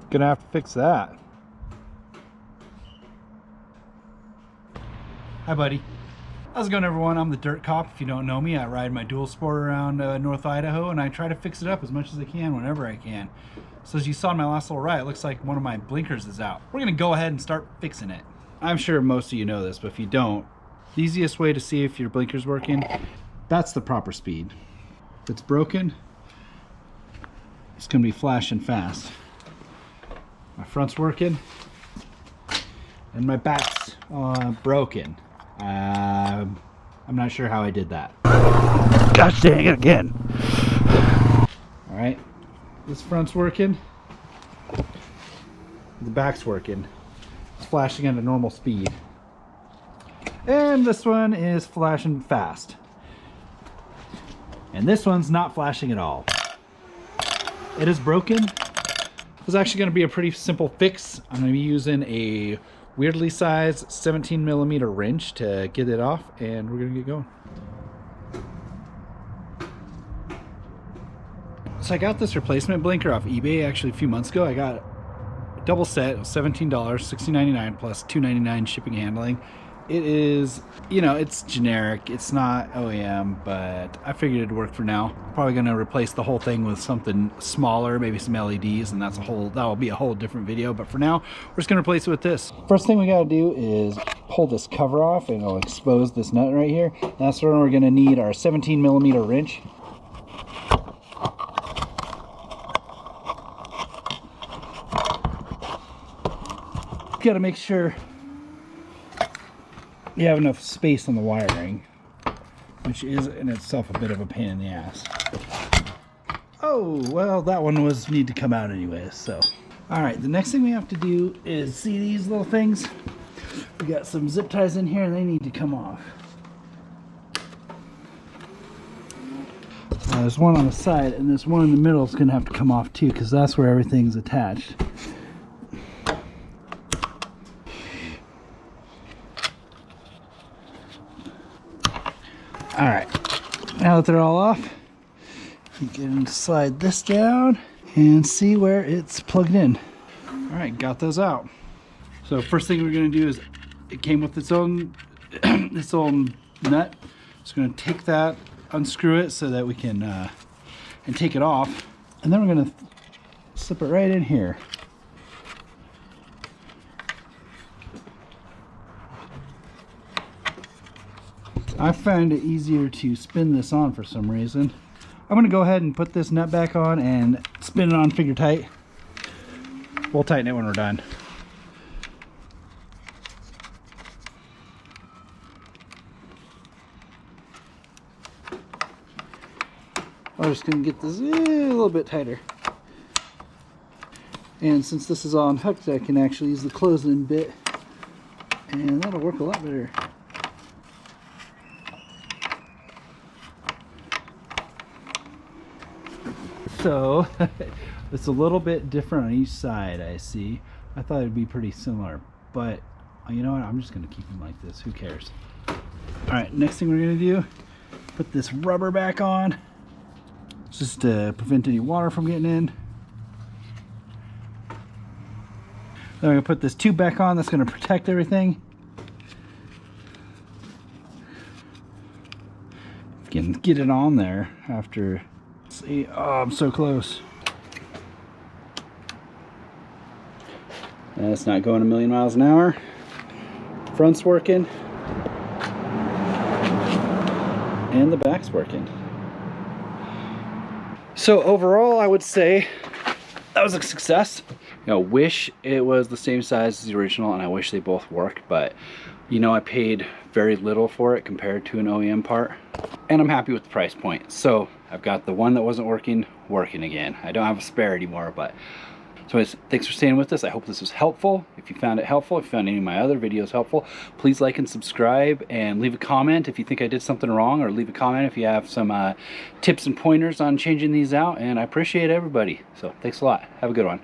Gonna have to fix that. Hi buddy. How's it going, everyone? I'm the Dirt Cop. If you don't know me, I ride my dual sport around North Idaho, and I try to fix it up as much as I can whenever I can. So as you saw in my last little ride, it looks like one of my blinkers is out. We're gonna go ahead and start fixing it. I'm sure most of you know this, but if you don't, the easiest way to see if your blinker's working, that's the proper speed. If it's broken, it's gonna be flashing fast. My front's working, and my back's broken. I'm not sure how I did that. Gosh dang it again. All right, this front's working. The back's working. It's flashing at a normal speed. And this one is flashing fast. And this one's not flashing at all. It is broken. It's actually going to be a pretty simple fix. I'm going to be using a weirdly sized 17mm wrench to get it off, and we're gonna get going. So I got this replacement blinker off eBay actually a few months ago. I got a double set. It was $17, $16.99 plus $2.99 shipping and handling. It is, you know, it's generic, it's not OEM, but I figured it'd work for now. Probably gonna replace the whole thing with something smaller, maybe some LEDs, and that'll be a whole different video. But for now, we're just gonna replace it with this. First thing we gotta do is pull this cover off, and it'll expose this nut right here. That's where we're gonna need our 17mm wrench. Gotta make sure you have enough space on the wiring, which is in itself a bit of a pain in the ass. Oh, well, that one need to come out anyway, so. All right, the next thing we have to do is see these little things. We got some zip ties in here and they need to come off. There's one on the side, and this one in the middle is gonna have to come off too, because that's where everything's attached. All right, now that they're all off, you can slide this down and see where it's plugged in. All right, got those out. So first thing we're gonna do is, it came with its own its own nut. Just gonna take that, unscrew it so that we can and take it off, and then we're gonna slip it right in here. I find it easier to spin this on for some reason. I'm gonna go ahead and put this nut back on and spin it on figure tight. We'll tighten it when we're done. I'm just gonna get this a little bit tighter. And since this is all unhooked, I can actually use the close-in bit, and that'll work a lot better. So it's a little bit different on each side, I see. I thought it'd be pretty similar, but you know what? I'm just gonna keep them like this. Who cares? All right, next thing we're gonna do, put this rubber back on, just to prevent any water from getting in. Then we're gonna put this tube back on. That's gonna protect everything. You can get it on there after. See, oh, I'm so close. And it's not going a million miles an hour. Front's working. And the back's working. So overall, I would say that was a success. You know, wish it was the same size as the original, and I wish they both worked, but you know, I paid very little for it compared to an OEM part, and I'm happy with the price point. So I've got the one that wasn't working again. I don't have a spare anymore, but so anyways, thanks for staying with us. I hope this was helpful. If you found it helpful, if you found any of my other videos helpful, please like and subscribe, and leave a comment if you think I did something wrong, or leave a comment if you have some tips and pointers on changing these out, and I appreciate everybody. So thanks a lot. Have a good one.